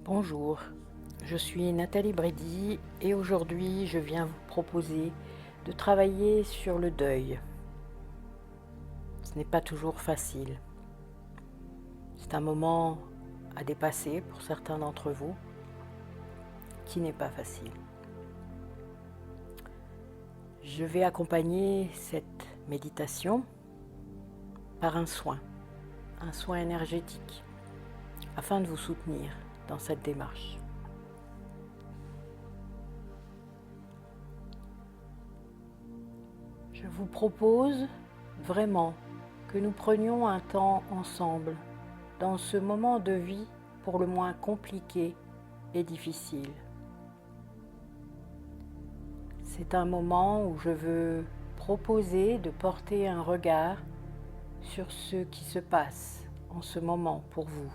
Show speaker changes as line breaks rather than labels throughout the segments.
Bonjour, je suis Nathalie Brédy et aujourd'hui je viens vous proposer de travailler sur le deuil. Ce n'est pas toujours facile. C'est un moment à dépasser pour certains d'entre vous qui n'est pas facile. Je vais accompagner cette méditation par un soin énergétique afin de vous soutenir dans cette démarche. Je vous propose vraiment que nous prenions un temps ensemble dans ce moment de vie pour le moins compliqué et difficile. C'est un moment où je veux proposer de porter un regard sur ce qui se passe en ce moment pour vous.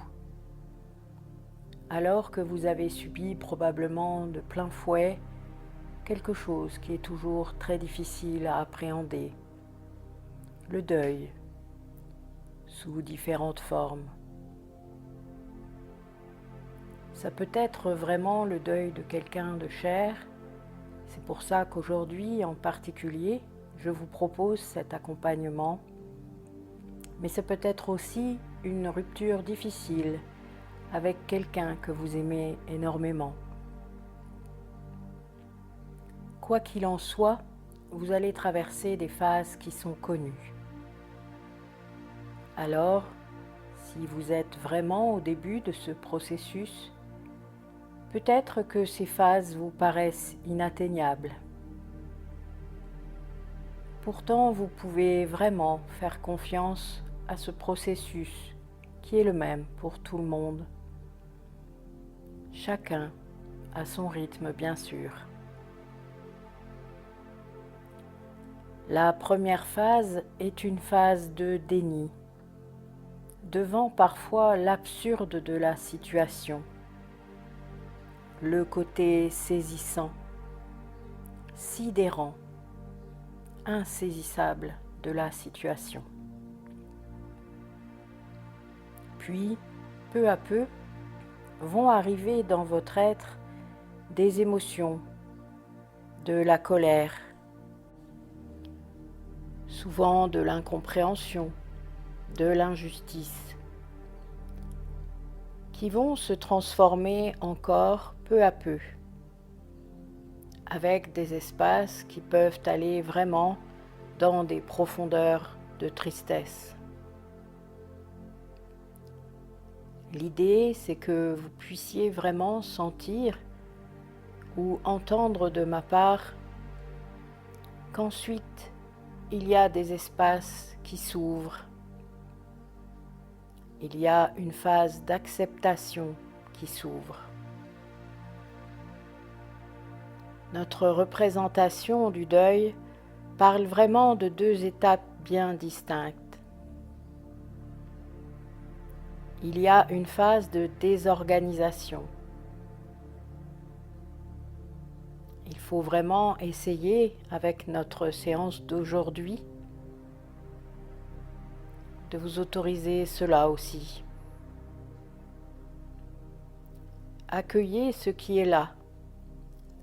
Alors que vous avez subi probablement de plein fouet quelque chose qui est toujours très difficile à appréhender, le deuil, sous différentes formes. Ça peut être vraiment le deuil de quelqu'un de cher. C'est pour ça qu'aujourd'hui en particulier, je vous propose cet accompagnement. Mais ça peut être aussi une rupture difficile avec quelqu'un que vous aimez énormément. Quoi qu'il en soit, vous allez traverser des phases qui sont connues. Alors, si vous êtes vraiment au début de ce processus, peut-être que ces phases vous paraissent inatteignables. Pourtant, vous pouvez vraiment faire confiance à ce processus qui est le même pour tout le monde. Chacun à son rythme, bien sûr. La première phase est une phase de déni, devant parfois l'absurde de la situation, le côté saisissant, sidérant, insaisissable de la situation. Puis, peu à peu, vont arriver dans votre être des émotions, de la colère, souvent de l'incompréhension, de l'injustice, qui vont se transformer encore peu à peu, avec des espaces qui peuvent aller vraiment dans des profondeurs de tristesse. L'idée, c'est que vous puissiez vraiment sentir ou entendre de ma part qu'ensuite, il y a des espaces qui s'ouvrent. Il y a une phase d'acceptation qui s'ouvre. Notre représentation du deuil parle vraiment de deux étapes bien distinctes. Il y a une phase de désorganisation. Il faut vraiment essayer, avec notre séance d'aujourd'hui, de vous autoriser cela aussi. Accueillez ce qui est là,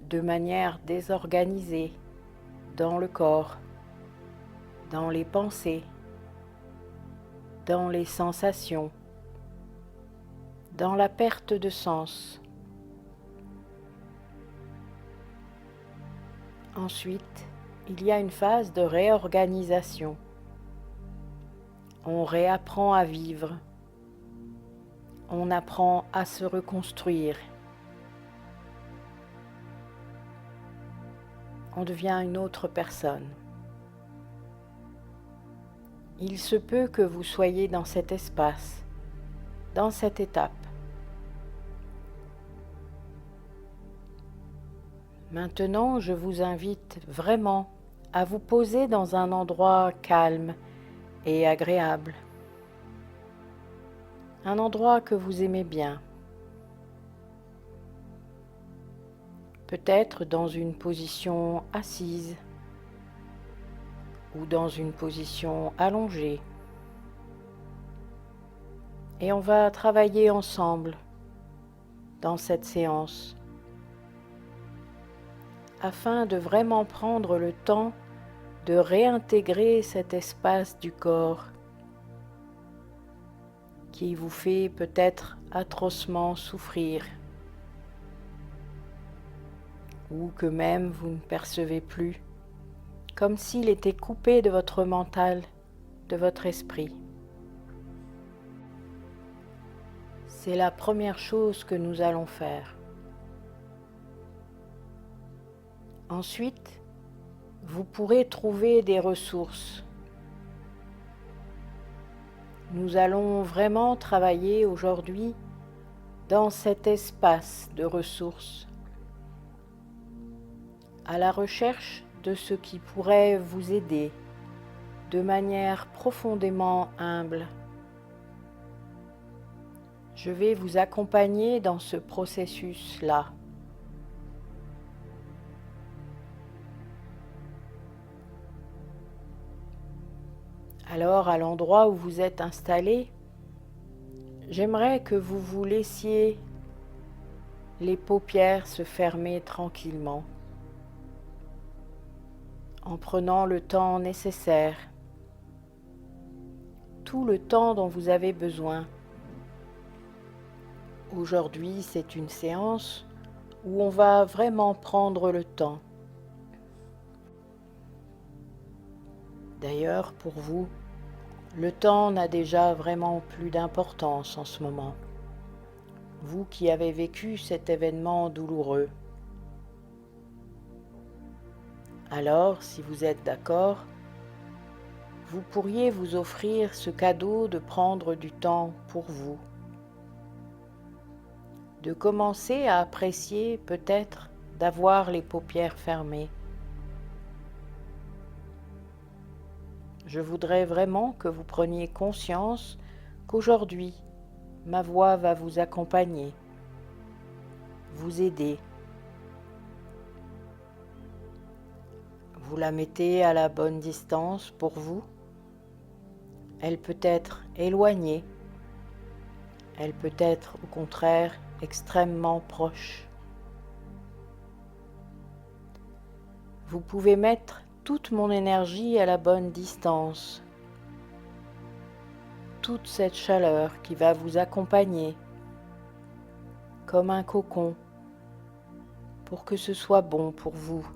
de manière désorganisée, dans le corps, dans les pensées, dans les sensations, dans la perte de sens. Ensuite, il y a une phase de réorganisation. On réapprend à vivre. On apprend à se reconstruire. On devient une autre personne. Il se peut que vous soyez dans cet espace, dans cette étape. Maintenant, je vous invite vraiment à vous poser dans un endroit calme et agréable. Un endroit que vous aimez bien. Peut-être dans une position assise ou dans une position allongée. Et on va travailler ensemble dans cette séance, afin de vraiment prendre le temps de réintégrer cet espace du corps qui vous fait peut-être atrocement souffrir ou que même vous ne percevez plus, comme s'il était coupé de votre mental, de votre esprit. C'est la première chose que nous allons faire. Ensuite, vous pourrez trouver des ressources. Nous allons vraiment travailler aujourd'hui dans cet espace de ressources, à la recherche de ce qui pourrait vous aider de manière profondément humble. Je vais vous accompagner dans ce processus-là. Alors, à l'endroit où vous êtes installé, j'aimerais que vous vous laissiez les paupières se fermer tranquillement, en prenant le temps nécessaire, tout le temps dont vous avez besoin. Aujourd'hui, c'est une séance où on va vraiment prendre le temps. D'ailleurs, pour vous, le temps n'a déjà vraiment plus d'importance en ce moment. Vous qui avez vécu cet événement douloureux. Alors, si vous êtes d'accord, vous pourriez vous offrir ce cadeau de prendre du temps pour vous, de commencer à apprécier peut-être d'avoir les paupières fermées. Je voudrais vraiment que vous preniez conscience qu'aujourd'hui, ma voix va vous accompagner, vous aider. Vous la mettez à la bonne distance pour vous. Elle peut être éloignée. Elle peut être au contraire extrêmement proche. Vous pouvez mettre toute mon énergie à la bonne distance. Toute cette chaleur qui va vous accompagner comme un cocon pour que ce soit bon pour vous.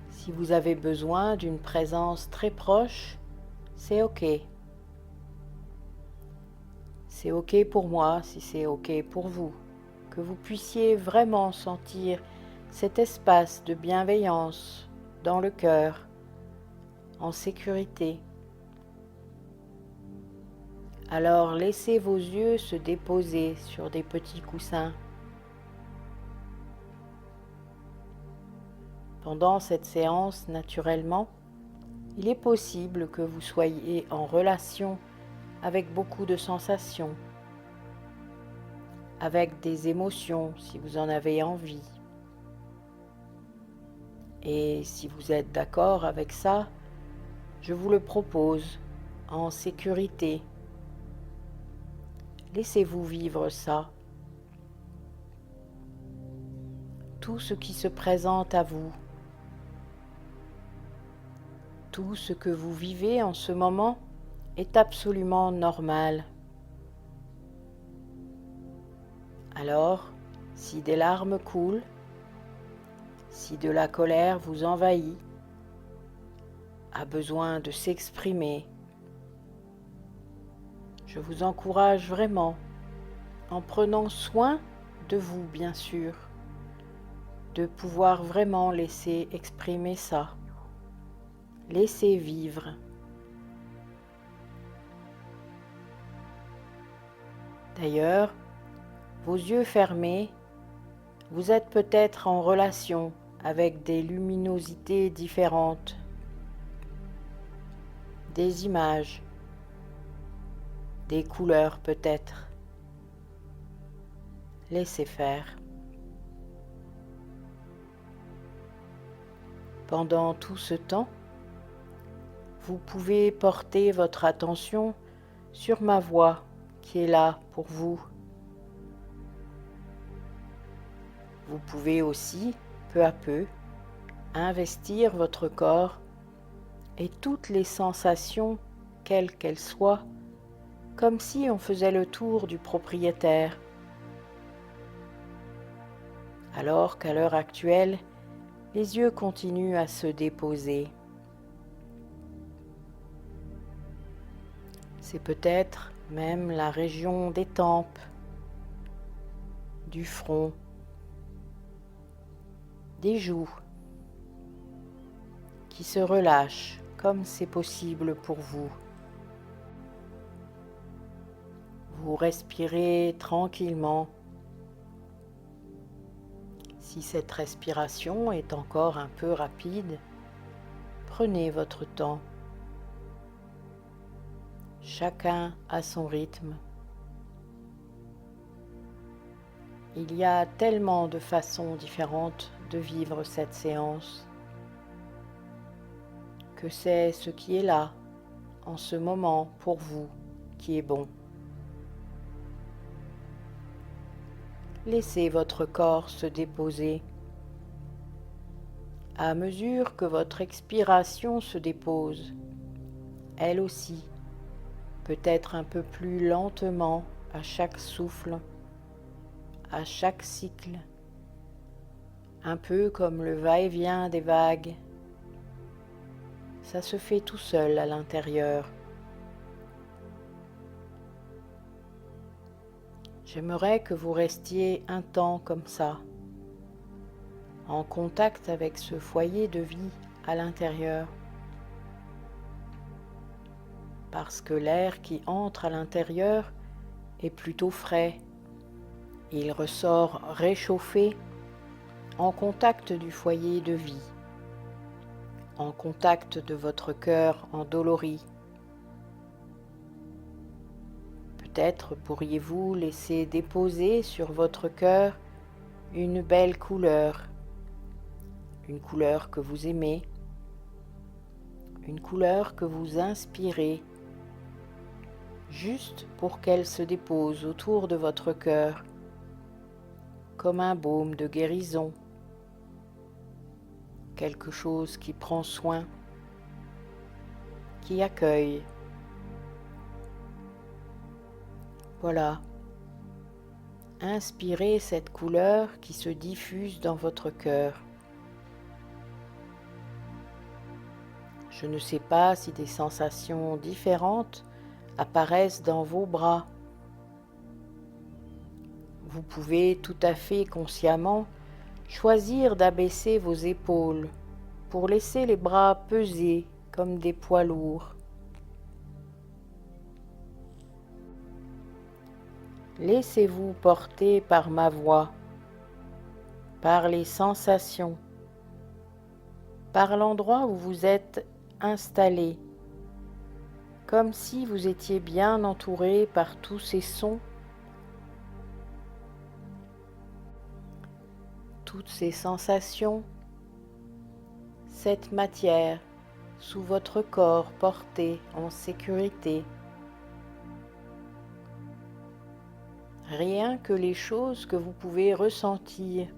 Si vous avez besoin d'une présence très proche, c'est OK. C'est OK pour moi si c'est OK pour vous, que vous puissiez vraiment sentir cet espace de bienveillance dans le cœur, en sécurité. Alors laissez vos yeux se déposer sur des petits coussins. Pendant cette séance, naturellement, il est possible que vous soyez en relation avec beaucoup de sensations, avec des émotions si vous en avez envie. Et si vous êtes d'accord avec ça, je vous le propose en sécurité. Laissez-vous vivre ça. Tout ce qui se présente à vous, tout ce que vous vivez en ce moment est absolument normal. Alors, si des larmes coulent, si de la colère vous envahit, a besoin de s'exprimer, je vous encourage vraiment, en prenant soin de vous bien sûr, de pouvoir vraiment laisser exprimer ça, laisser vivre. D'ailleurs, vos yeux fermés, vous êtes peut-être en relation avec des luminosités différentes, des images, des couleurs peut-être. Laissez faire. Pendant tout ce temps, vous pouvez porter votre attention sur ma voix qui est là pour vous. Vous pouvez aussi, peu à peu, investir votre corps et toutes les sensations, quelles qu'elles soient, comme si on faisait le tour du propriétaire. Alors qu'à l'heure actuelle, les yeux continuent à se déposer. C'est peut-être même la région des tempes, du front, des joues, qui se relâchent comme c'est possible pour vous. Vous respirez tranquillement. Si cette respiration est encore un peu rapide, prenez votre temps. Chacun à son rythme. Il y a tellement de façons différentes de vivre cette séance que c'est ce qui est là, en ce moment, pour vous, qui est bon. Laissez votre corps se déposer. À mesure que votre expiration se dépose, elle aussi, peut-être un peu plus lentement à chaque souffle, à chaque cycle, un peu comme le va-et-vient des vagues. Ça se fait tout seul à l'intérieur. J'aimerais que vous restiez un temps comme ça, en contact avec ce foyer de vie à l'intérieur, parce que l'air qui entre à l'intérieur est plutôt frais. Il ressort réchauffé en contact du foyer de vie, en contact de votre cœur endolori. Peut-être pourriez-vous laisser déposer sur votre cœur une belle couleur, une couleur que vous aimez, une couleur que vous inspirez, juste pour qu'elle se dépose autour de votre cœur, comme un baume de guérison, quelque chose qui prend soin, qui accueille. Voilà. Inspirez cette couleur qui se diffuse dans votre cœur. Je ne sais pas si des sensations différentes apparaissent dans vos bras. Vous pouvez tout à fait consciemment choisir d'abaisser vos épaules pour laisser les bras peser comme des poids lourds. Laissez-vous porter par ma voix, par les sensations, par l'endroit où vous êtes installé, comme si vous étiez bien entouré par tous ces sons, toutes ces sensations, cette matière sous votre corps porté en sécurité. Rien que les choses que vous pouvez ressentir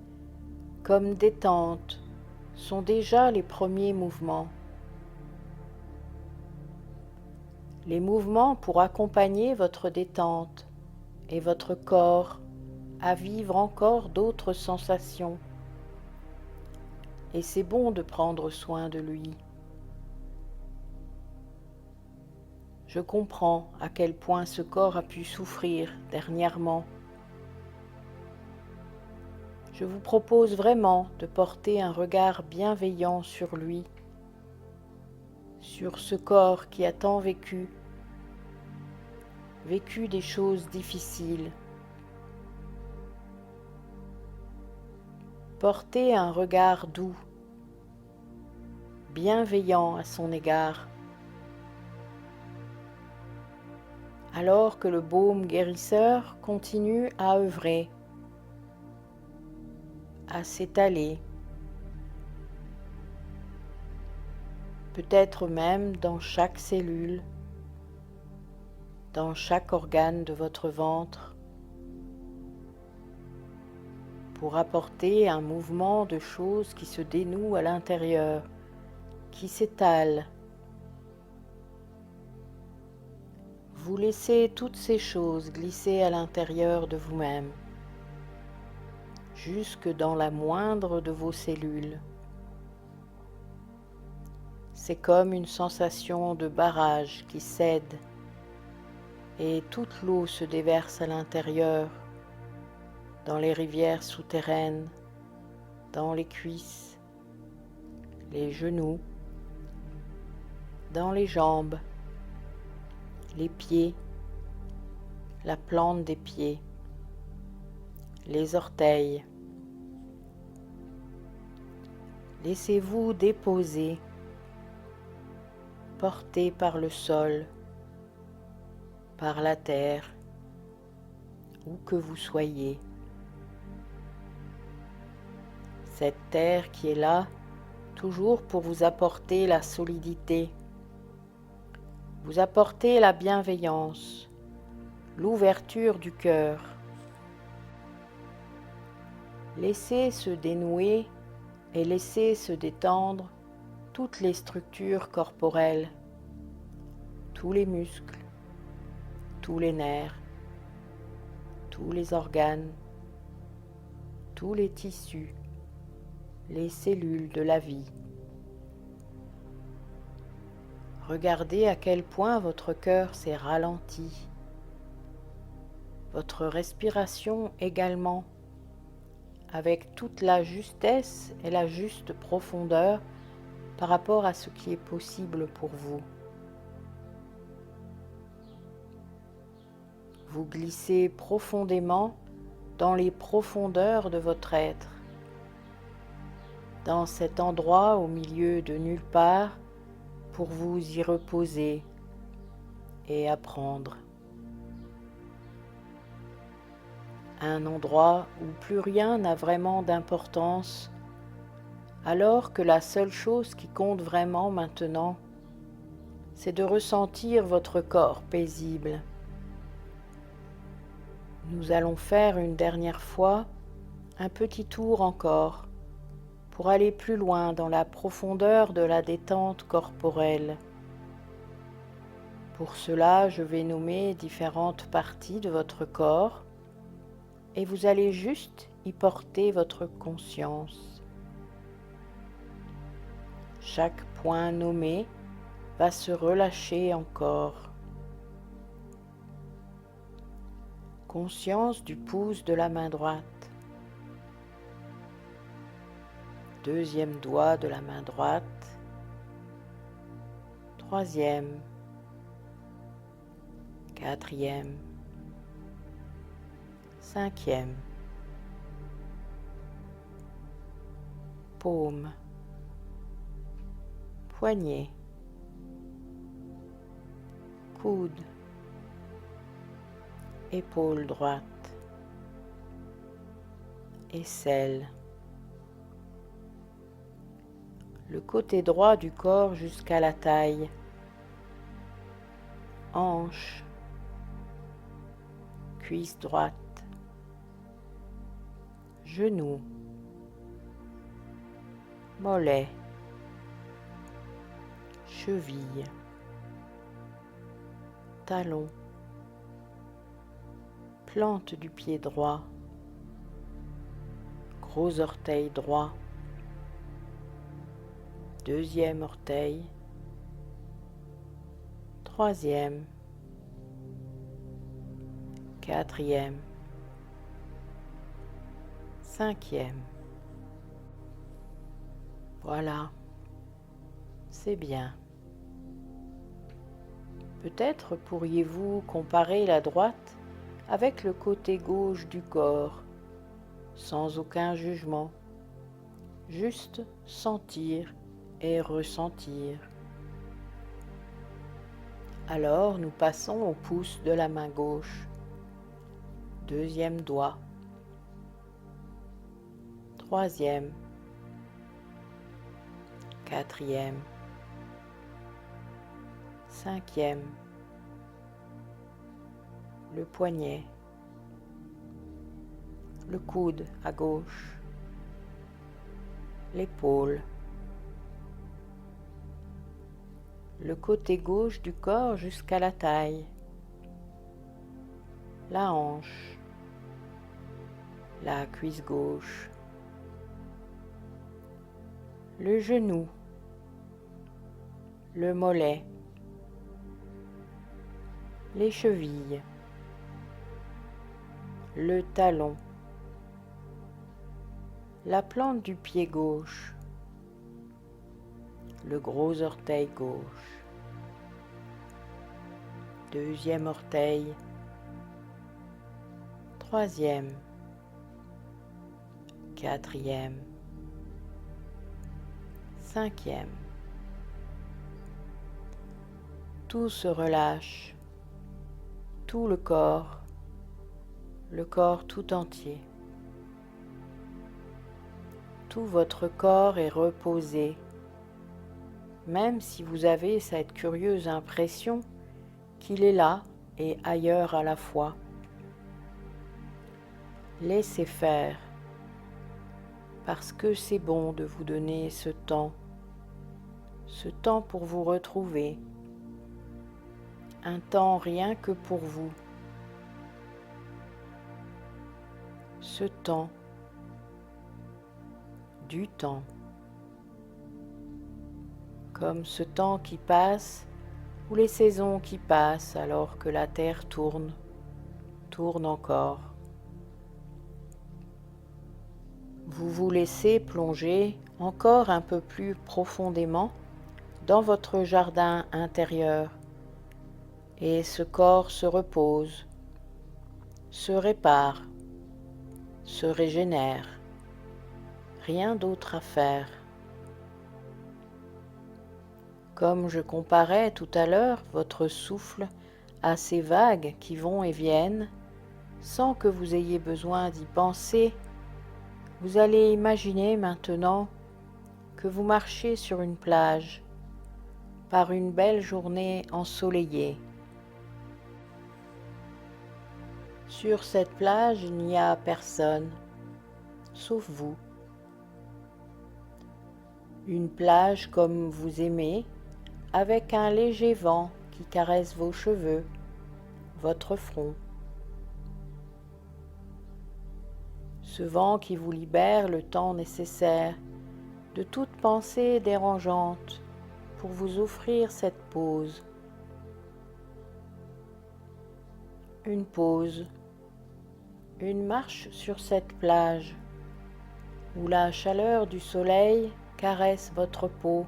comme détente sont déjà les premiers mouvements. Les mouvements pour accompagner votre détente et votre corps à vivre encore d'autres sensations. Et c'est bon de prendre soin de lui. Je comprends à quel point ce corps a pu souffrir dernièrement. Je vous propose vraiment de porter un regard bienveillant sur lui, sur ce corps qui a tant vécu des choses difficiles. Portez un regard doux, bienveillant à son égard, alors que le baume guérisseur continue à œuvrer, à s'étaler, peut-être même dans chaque cellule, dans chaque organe de votre ventre pour apporter un mouvement de choses qui se dénouent à l'intérieur, qui s'étalent. Vous laissez toutes ces choses glisser à l'intérieur de vous-même, jusque dans la moindre de vos cellules. C'est comme une sensation de barrage qui cède et toute l'eau se déverse à l'intérieur, dans les rivières souterraines, dans les cuisses, les genoux, dans les jambes, les pieds, la plante des pieds, les orteils. Laissez-vous déposer, porté par le sol, par la terre, où que vous soyez. Cette terre qui est là, toujours pour vous apporter la solidité, vous apporter la bienveillance, l'ouverture du cœur. Laissez se dénouer et laissez se détendre toutes les structures corporelles, tous les muscles, tous les nerfs, tous les organes, tous les tissus, les cellules de la vie. Regardez à quel point votre cœur s'est ralenti, votre respiration également, avec toute la justesse et la juste profondeur par rapport à ce qui est possible pour vous. Vous glissez profondément dans les profondeurs de votre être, dans cet endroit au milieu de nulle part pour vous y reposer et apprendre. Un endroit où plus rien n'a vraiment d'importance, alors que la seule chose qui compte vraiment maintenant, c'est de ressentir votre corps paisible. Nous allons faire une dernière fois un petit tour encore pour aller plus loin dans la profondeur de la détente corporelle. Pour cela, je vais nommer différentes parties de votre corps et vous allez juste y porter votre conscience. Chaque point nommé va se relâcher encore. Conscience du pouce de la main droite, deuxième doigt de la main droite, troisième, quatrième, cinquième, paume, poignet, coude, épaule droite, aisselle, le côté droit du corps jusqu'à la taille, hanche, cuisse droite, genou, mollet, cheville, talon, plante du pied droit, gros orteil droit, deuxième orteil, troisième, quatrième, cinquième. Voilà, c'est bien. Peut-être pourriez-vous comparer la droite avec le côté gauche du corps, sans aucun jugement, juste sentir et ressentir. Alors nous passons au pouce de la main gauche, deuxième doigt, troisième, quatrième, cinquième, le poignet, le coude à gauche, l'épaule, le côté gauche du corps jusqu'à la taille, la hanche, la cuisse gauche, le genou, le mollet, les chevilles, le talon, la plante du pied gauche, le gros orteil gauche, deuxième orteil, troisième, quatrième, cinquième. Tout se relâche, tout le corps tout entier. Tout votre corps est reposé, même si vous avez cette curieuse impression qu'il est là et ailleurs à la fois. Laissez faire, parce que c'est bon de vous donner ce temps pour vous retrouver, un temps rien que pour vous. Ce temps, du temps, comme ce temps qui passe ou les saisons qui passent alors que la terre tourne encore. Vous vous laissez plonger encore un peu plus profondément dans votre jardin intérieur et ce corps se repose, se répare, se régénère. Rien d'autre à faire. Comme je comparais tout à l'heure votre souffle à ces vagues qui vont et viennent, sans que vous ayez besoin d'y penser, vous allez imaginer maintenant que vous marchez sur une plage, par une belle journée ensoleillée. Sur cette plage, il n'y a personne, sauf vous. Une plage comme vous aimez, avec un léger vent qui caresse vos cheveux, votre front. Ce vent qui vous libère le temps nécessaire de toute pensée dérangeante pour vous offrir cette pause. Une pause, une marche sur cette plage où la chaleur du soleil caresse votre peau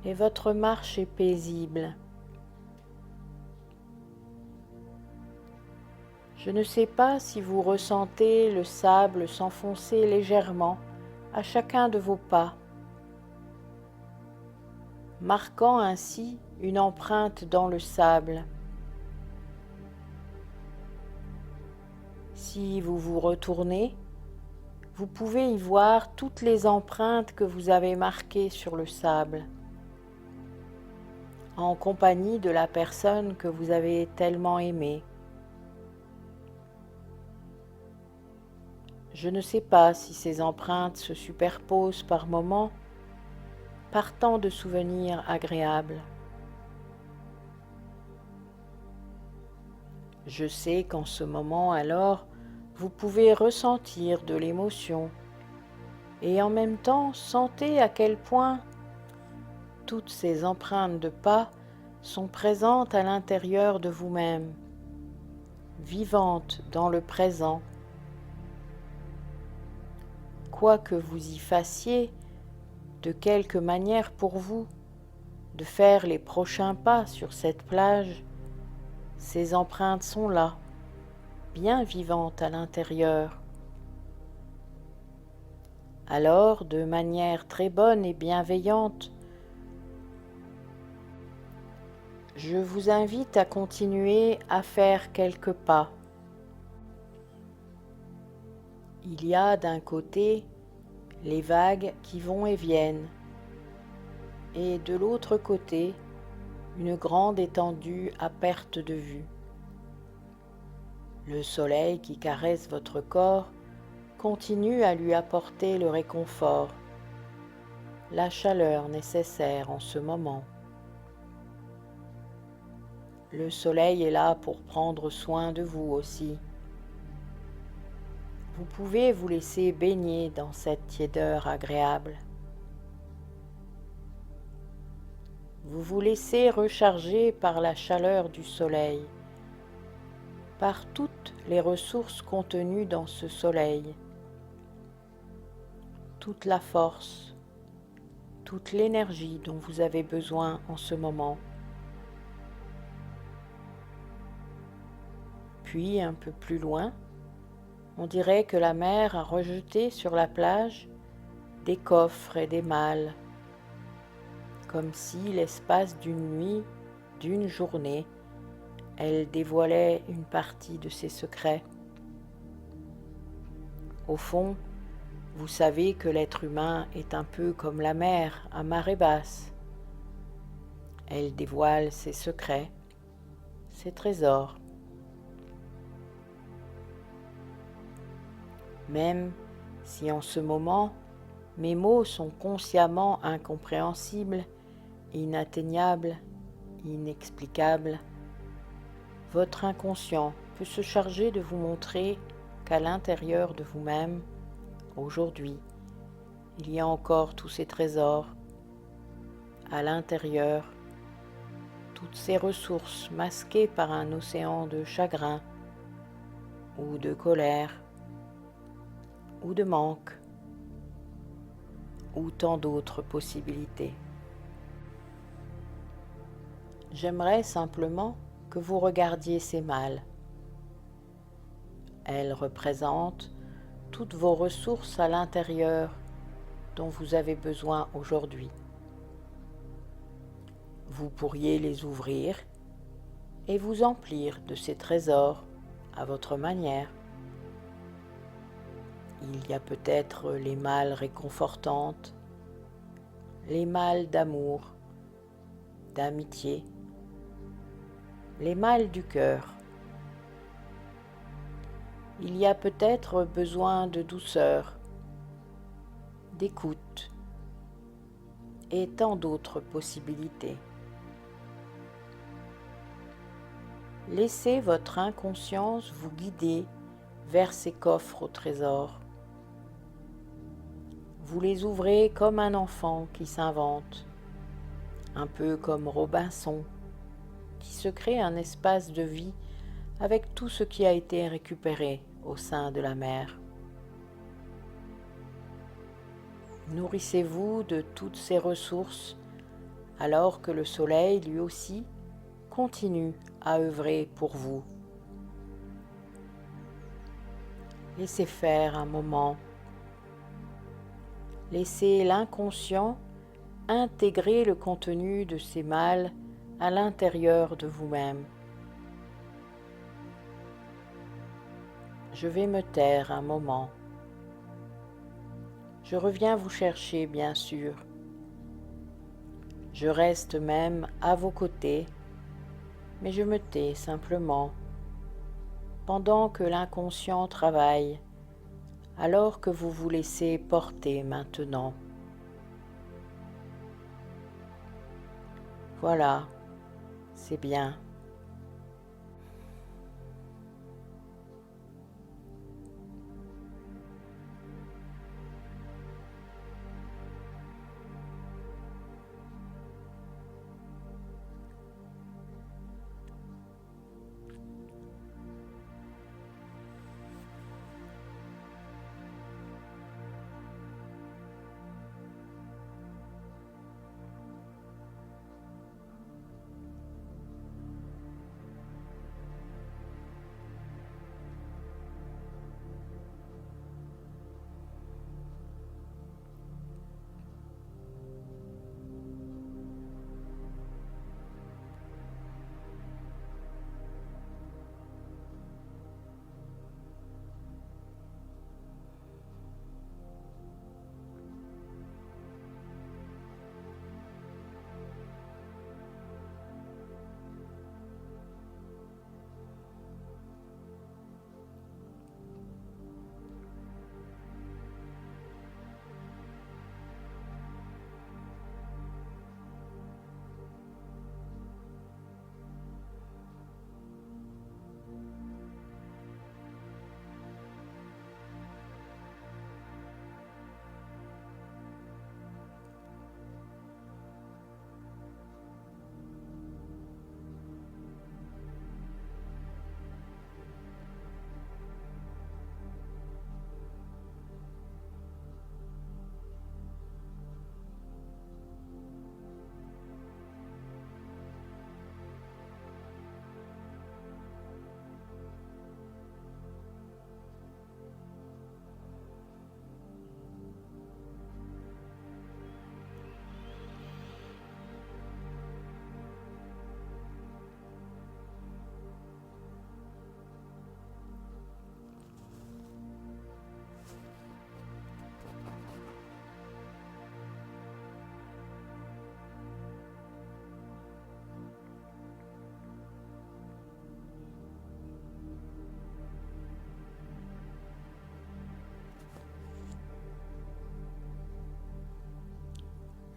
et votre marche est paisible. Je ne sais pas si vous ressentez le sable s'enfoncer légèrement à chacun de vos pas, marquant ainsi une empreinte dans le sable. Si vous vous retournez, vous pouvez y voir toutes les empreintes que vous avez marquées sur le sable, en compagnie de la personne que vous avez tellement aimée. Je ne sais pas si ces empreintes se superposent par moments, par tant de souvenirs agréables. Je sais qu'en ce moment alors, vous pouvez ressentir de l'émotion et en même temps sentez à quel point toutes ces empreintes de pas sont présentes à l'intérieur de vous-même, vivantes dans le présent. Quoi que vous y fassiez, de quelque manière pour vous, de faire les prochains pas sur cette plage, ces empreintes sont là, bien vivantes à l'intérieur. Alors, de manière très bonne et bienveillante, je vous invite à continuer à faire quelques pas. Il y a d'un côté les vagues qui vont et viennent, et de l'autre côté, une grande étendue à perte de vue. Le soleil qui caresse votre corps continue à lui apporter le réconfort, la chaleur nécessaire en ce moment. Le soleil est là pour prendre soin de vous aussi. Vous pouvez vous laisser baigner dans cette tiédeur agréable. Vous vous laissez recharger par la chaleur du soleil, par toutes les ressources contenues dans ce soleil, toute la force, toute l'énergie dont vous avez besoin en ce moment. Puis, un peu plus loin, on dirait que la mer a rejeté sur la plage des coffres et des malles, comme si l'espace d'une nuit, d'une journée, elle dévoilait une partie de ses secrets. Au fond, vous savez que l'être humain est un peu comme la mer à marée basse. Elle dévoile ses secrets, ses trésors. Même si en ce moment, mes mots sont consciemment incompréhensibles, inatteignables, inexplicables, votre inconscient peut se charger de vous montrer qu'à l'intérieur de vous-même, aujourd'hui, il y a encore tous ces trésors. À l'intérieur, toutes ces ressources masquées par un océan de chagrin ou de colère ou de manque ou tant d'autres possibilités. J'aimerais simplement que vous regardiez ces malles. Elles représentent toutes vos ressources à l'intérieur dont vous avez besoin aujourd'hui. Vous pourriez les ouvrir et vous emplir de ces trésors à votre manière. Il y a peut-être les malles réconfortantes, les malles d'amour, d'amitié, les malles du cœur. Il y a peut-être besoin de douceur, d'écoute et tant d'autres possibilités. Laissez votre inconscience vous guider vers ces coffres au trésor. Vous les ouvrez comme un enfant qui s'invente, un peu comme Robinson, qui se crée un espace de vie avec tout ce qui a été récupéré au sein de la mer. Nourrissez-vous de toutes ces ressources alors que le soleil, lui aussi, continue à œuvrer pour vous. Laissez faire un moment. Laissez l'inconscient intégrer le contenu de ces malles à l'intérieur de vous-même. Je vais me taire un moment. Je reviens vous chercher, bien sûr. Je reste même à vos côtés, mais je me tais simplement, pendant que l'inconscient travaille, alors que vous vous laissez porter maintenant. Voilà, c'est bien.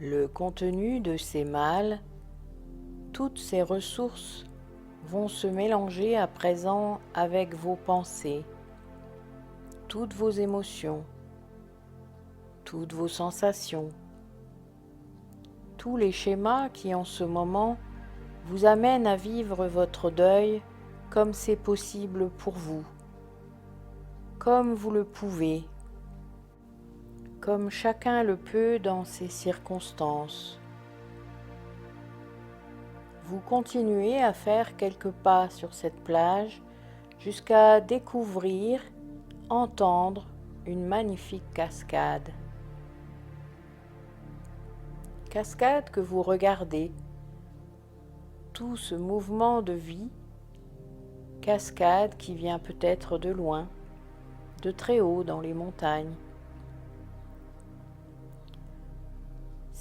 Le contenu de ces mâles, toutes ces ressources vont se mélanger à présent avec vos pensées, toutes vos émotions, toutes vos sensations, tous les schémas qui en ce moment vous amènent à vivre votre deuil comme c'est possible pour vous, comme vous le pouvez, comme chacun le peut dans ses circonstances. Vous continuez à faire quelques pas sur cette plage jusqu'à découvrir, entendre une magnifique cascade. Cascade que vous regardez, tout ce mouvement de vie, cascade qui vient peut-être de loin, de très haut dans les montagnes.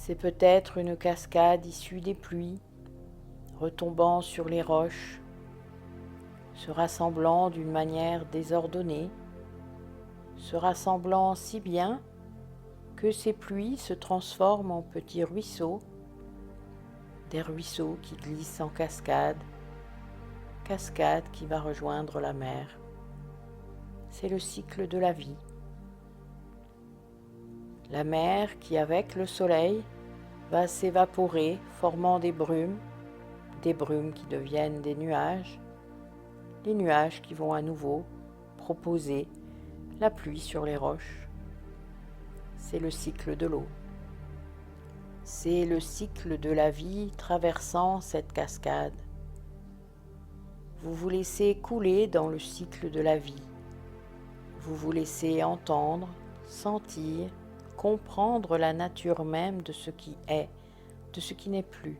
C'est peut-être une cascade issue des pluies, retombant sur les roches, se rassemblant d'une manière désordonnée, se rassemblant si bien que ces pluies se transforment en petits ruisseaux, des ruisseaux qui glissent en cascade, cascade qui va rejoindre la mer. C'est le cycle de la vie. La mer qui, avec le soleil, va s'évaporer, formant des brumes qui deviennent des nuages, les nuages qui vont à nouveau proposer la pluie sur les roches. C'est le cycle de l'eau. C'est le cycle de la vie traversant cette cascade. Vous vous laissez couler dans le cycle de la vie. Vous vous laissez entendre, sentir, comprendre la nature même de ce qui est, de ce qui n'est plus.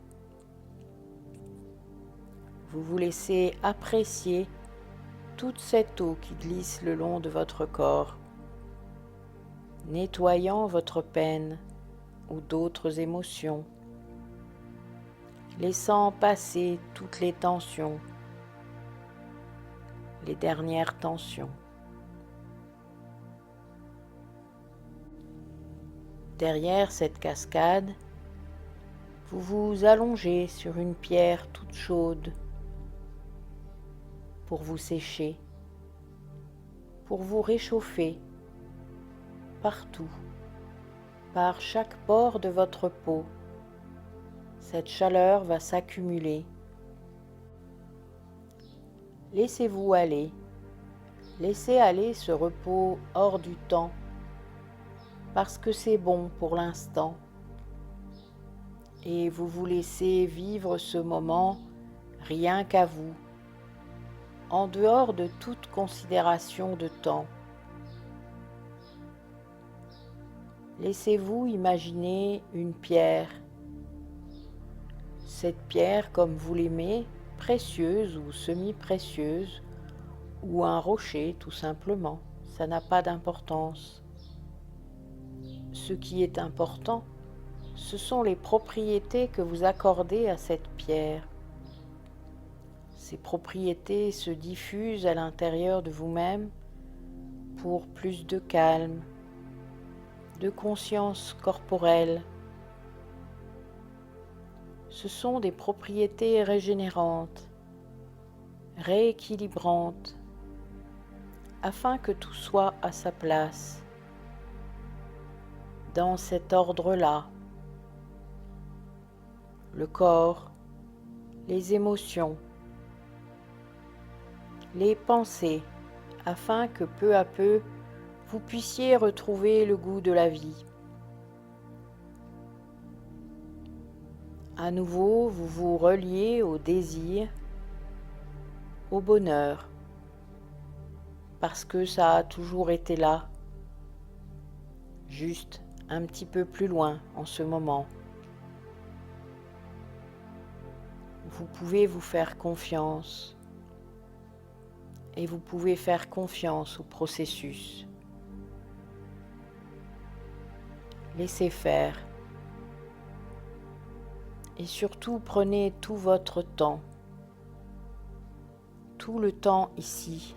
Vous vous laissez apprécier toute cette eau qui glisse le long de votre corps, nettoyant votre peine ou d'autres émotions, laissant passer toutes les tensions, les dernières tensions. Derrière cette cascade, vous vous allongez sur une pierre toute chaude pour vous sécher, pour vous réchauffer partout, par chaque pore de votre peau. Cette chaleur va s'accumuler. Laissez-vous aller, laissez aller ce repos hors du temps, parce que c'est bon pour l'instant. Et vous vous laissez vivre ce moment rien qu'à vous, en dehors de toute considération de temps. Laissez-vous imaginer une pierre. Cette pierre, comme vous l'aimez, précieuse ou semi-précieuse, ou un rocher tout simplement, ça n'a pas d'importance. Ce qui est important, ce sont les propriétés que vous accordez à cette pierre. Ces propriétés se diffusent à l'intérieur de vous-même pour plus de calme, de conscience corporelle. Ce sont des propriétés régénérantes, rééquilibrantes, afin que tout soit à sa place, dans cet ordre-là. Le corps, les émotions, les pensées, afin que peu à peu, vous puissiez retrouver le goût de la vie. À nouveau, vous vous reliez au désir, au bonheur, parce que ça a toujours été là, juste un petit peu plus loin en ce moment. Vous pouvez vous faire confiance et vous pouvez faire confiance au processus. Laissez faire et surtout prenez tout votre temps, tout le temps ici,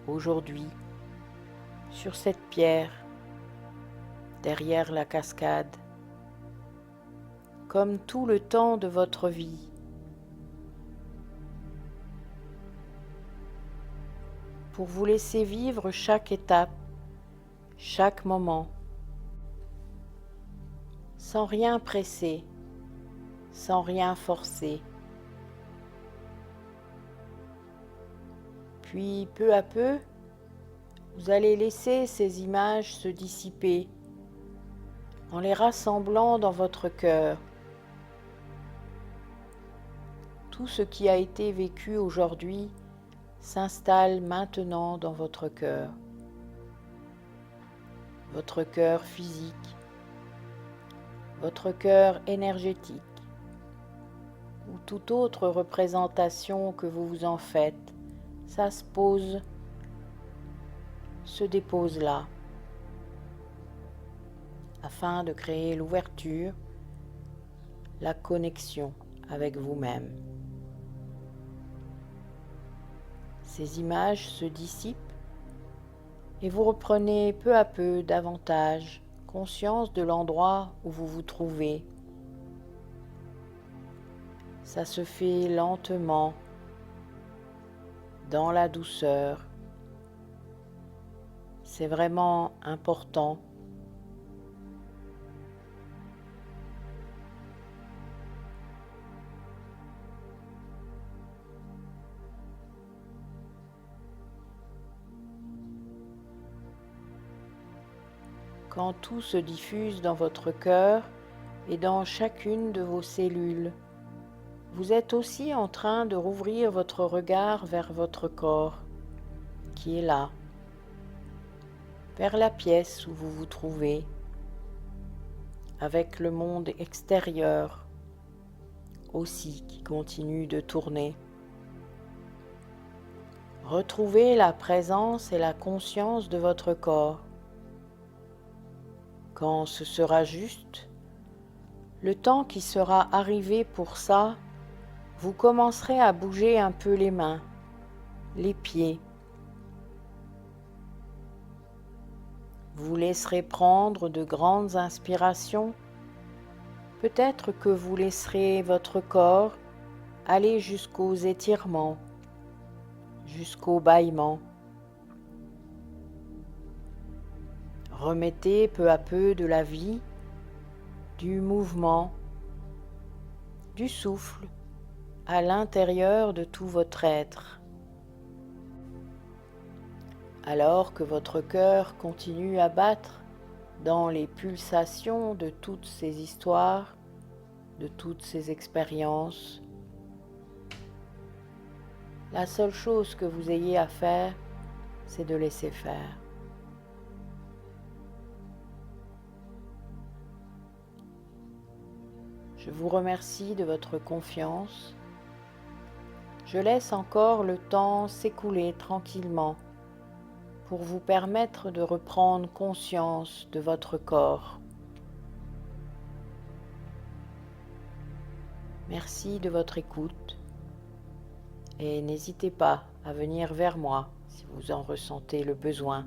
aujourd'hui, sur cette pierre, derrière la cascade, comme tout le temps de votre vie. Pour vous laisser vivre chaque étape, chaque moment, sans rien presser, sans rien forcer. Puis, peu à peu, vous allez laisser ces images se dissiper en les rassemblant dans votre cœur. Tout ce qui a été vécu aujourd'hui s'installe maintenant dans votre cœur physique, votre cœur énergétique ou toute autre représentation que vous vous en faites. Ça se dépose là, afin de créer l'ouverture, la connexion avec vous-même. Ces images se dissipent et vous reprenez peu à peu davantage conscience de l'endroit où vous vous trouvez. Ça se fait lentement, dans la douceur. C'est vraiment important. Quand tout se diffuse dans votre cœur et dans chacune de vos cellules, vous êtes aussi en train de rouvrir votre regard vers votre corps, qui est là, vers la pièce où vous vous trouvez, avec le monde extérieur aussi qui continue de tourner. Retrouvez la présence et la conscience de votre corps. Quand ce sera juste, le temps qui sera arrivé pour ça, vous commencerez à bouger un peu les mains, les pieds. Vous laisserez prendre de grandes inspirations. Peut-être que vous laisserez votre corps aller jusqu'aux étirements, jusqu'au bâillement. Remettez peu à peu de la vie, du mouvement, du souffle à l'intérieur de tout votre être. Alors que votre cœur continue à battre dans les pulsations de toutes ces histoires, de toutes ces expériences, la seule chose que vous ayez à faire, c'est de laisser faire. Je vous remercie de votre confiance. Je laisse encore le temps s'écouler tranquillement pour vous permettre de reprendre conscience de votre corps. Merci de votre écoute et n'hésitez pas à venir vers moi si vous en ressentez le besoin.